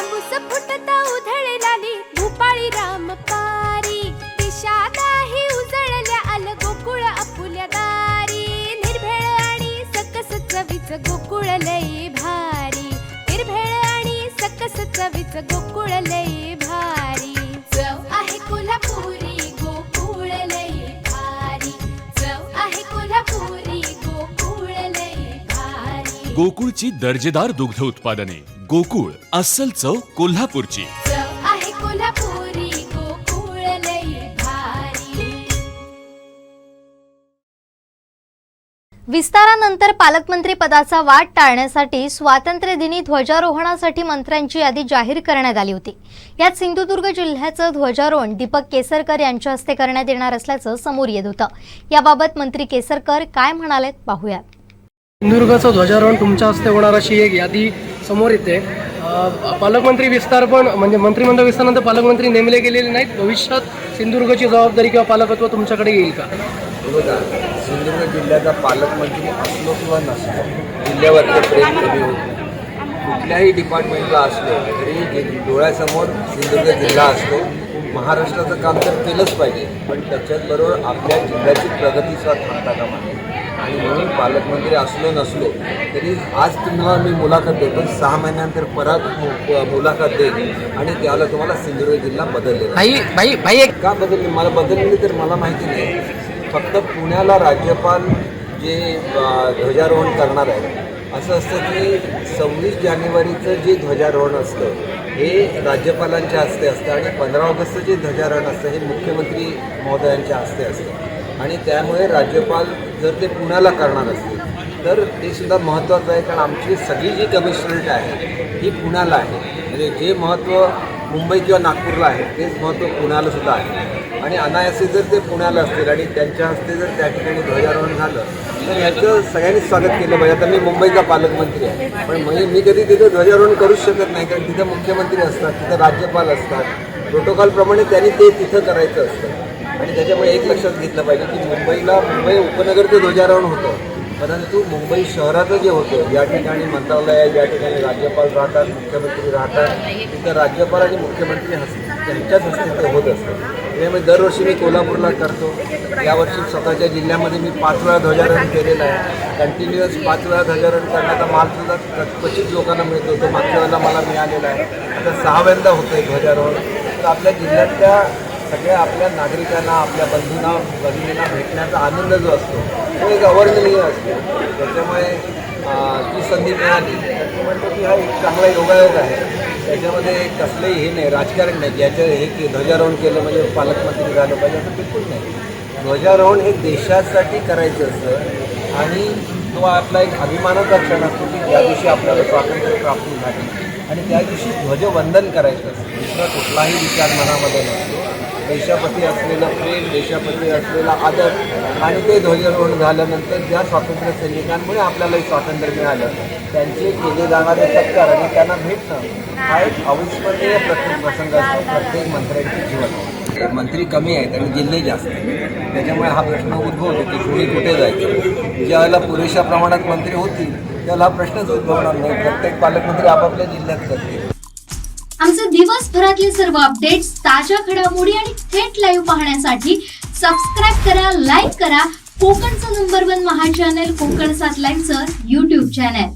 तांबूस फुटता उधळलाली भूपाळी रामपारी दिशा नाही उजळल्या आल गोकुळ आपुल्या दारी निर्भेळ आणि सकस चवीच गोकुळ लई भारी निर्भेळ आणि सकस चवीच गोकुळ लई भारी चव आहे कोल्हापुरी गोकुळ लई भारी चव आहे कोल्हापुरी गोकुळ लई भारी गोकुळची दर्जेदार दुग्ध उत्पादने गोकुळ अस्सल चव कोल्हापूरची चव आहे कोल्हापुरी गोकुळ लई भारी विस्तारानंतर पालकमंत्री पदाचा वाद टाळण्यासाठी स्वातंत्र्य दिनी ध्वजारोहणासाठी मंत्र्यांची यादी जाहीर करण्यात आली होती। यात सिंधुदुर्ग जिल्ह्याचं ध्वजारोहण दीपक केसरकर यांच्या हस्ते करण्यात येणार असल्याचं समोर येत होतं। याबाबत मंत्री केसरकर काय म्हणालेत पाहूयात। सिंधुदुर्गाचं ध्वजारोहण तुमच्या हस्ते होणार अशी एक यादी समोर येते। पालकमंत्री विस्तार पण म्हणजे मंत्रिमंडळ विस्तारानंतर पालकमंत्री नेमले गेलेले नाहीत। भविष्यात सिंधुदुर्गाची जबाबदारी किंवा पालकत्व तुमच्याकडे येईल का? बघा, सिंधुदुर्ग जिल्ह्याचा पालकमंत्री असलो किंवा नसलो जिल्ह्यावरचं प्रेम कमी होत कुठल्याही डिपार्टमेंटला असलो तरी डोळ्यासमोर सिंधुदुर्ग जिल्हा असतो। महाराष्ट्राचं काम तर केलंच पाहिजे, पण त्याच्याचबरोबर आपल्या जिल्ह्याची प्रगतीचा थांबता कामा नये आणि म्हणून पालकमंत्री असलो नसलो तरी आज तुम्हाला मी मुलाखत देतो, 6 महिन्यानंतर परत मुलाखत देईन आणि त्याला तुम्हाला सिंधुदुर्ग जिल्हा बदलले का बदलले मला बदलले तर मला माहिती नाही। फक्त पुण्याला राज्यपाल जे ध्वजारोहण करणार आहे असं असतं की 26 जानेवारीचं जे ध्वजारोहण असतं हे राज्यपालांच्या हस्ते असतं आणि 15 ऑगस्टचं जे ध्वजारोहण असतं हे मुख्यमंत्री महोदयांच्या हस्ते असतं आणि त्यामुळे राज्यपाल जर ते पुण्याला करणार असतील तर ते सुद्धा महत्त्वाचं आहे, कारण आमची सगळी जी कमिशनरेट आहे ही पुण्याला आहे। म्हणजे जे महत्त्व मुंबई किंवा नागपूरला आहे तेच महत्त्व पुण्याला सुद्धा आहे आणि अनायासे जर ते पुण्याला असतील आणि त्यांच्या हस्ते जर त्या ठिकाणी ध्वजारोहण झालं तर ह्याचं सगळ्यांनीच स्वागत केलं पाहिजे। आता मी मुंबईचा पालकमंत्री आहे, पण मी कधी तिथं ध्वजारोहण करूच शकत नाही, कारण तिथं मुख्यमंत्री असतात, तिथं राज्यपाल असतात, प्रोटोकॉलप्रमाणे त्यांनी ते तिथं करायचं असतं आणि त्याच्यामुळे एक लक्षात घेतलं पाहिजे की मुंबई उपनगरचं ध्वजारोहण होतं, परंतु मुंबई शहराचं जे होतं ज्या ठिकाणी मंत्रालय आहे, ज्या ठिकाणी राज्यपाल राहतात, मुख्यमंत्री राहतात, तिथं राज्यपाल आणि मुख्यमंत्री त्यांच्याच हस्ते ते होत असतं। त्यामुळे दरवर्षी मी कोल्हापूरला करतो। यावर्षी स्वतःच्या जिल्ह्यामध्ये मी 5 वेळा ध्वजारोहण केलेलं आहे। कंटिन्युअस 5 वेळा ध्वजारोहण करण्याचा मालसुद्धा क्वचित लोकांना मिळतो, तो मागच्या वेळेला मला मिळालेला आहे। आता 6व्यांदा होतं आहे ध्वजारोहण। तर आपल्या जिल्ह्यातल्या सगळ्या आपल्या नागरिकांना, आपल्या बंधूंना भगिनींना भेटण्याचा आनंद जो असतो तो एक अवर्णनीय असतो। त्याच्यामुळे जी संधी मिळाली तर म्हणतो की हा एक चांगला योगायोग आहे। त्याच्यामध्ये कसलंही हे नाही, राजकारण नाही, ज्याचं हे की ध्वजारोहण केलं म्हणजे पालकमंत्री झालं पाहिजे असं बिलकुल नाही। ध्वजारोहण हे देशासाठी करायचं असतं आणि तो आपला एक अभिमानाचा क्षण असतो की ज्या दिवशी आपल्याला स्वातंत्र्य प्राप्ती झाली आणि त्या दिवशी ध्वजवंदन करायचं असतं। दुसरा कुठलाही विचार मनामध्ये नसतो। देशाप्रती असलेलं प्रेम, देशाप्रती असलेला आदर आणि ते ध्वजारोहण झाल्यानंतर ज्या स्वातंत्र्य सैनिकांमुळे आपल्यालाही स्वातंत्र्य मिळालं त्यांचे केले जाणारे सत्कार आणि त्यांना भेटणं हा एक अविस्मरणीय प्रसंग असतो प्रत्येक मंत्र्यांच्या जीवनात। मंत्री कमी आहेत आणि जिल्हे जास्त आहेत, त्याच्यामुळे हा प्रश्न उद्भवतो की कोणी कुठे जायचं। ज्यावेळेला पुरेशा प्रमाणात मंत्री होतील त्यावेळेला हा प्रश्नच उद्भवणार नाही, प्रत्येक पालकमंत्री आपापल्या जिल्ह्यात करतील। आमचे दिवसभरातले सर्व अपडेट्स, ताज्या घडामोडी आणि थेट लाईव्ह पाहण्यासाठी सबस्क्राईब करा, लाईक करा कोकणचं नंबर 1 महा चॅनल कोकण 7 लाईव्हचं YouTube चॅनल।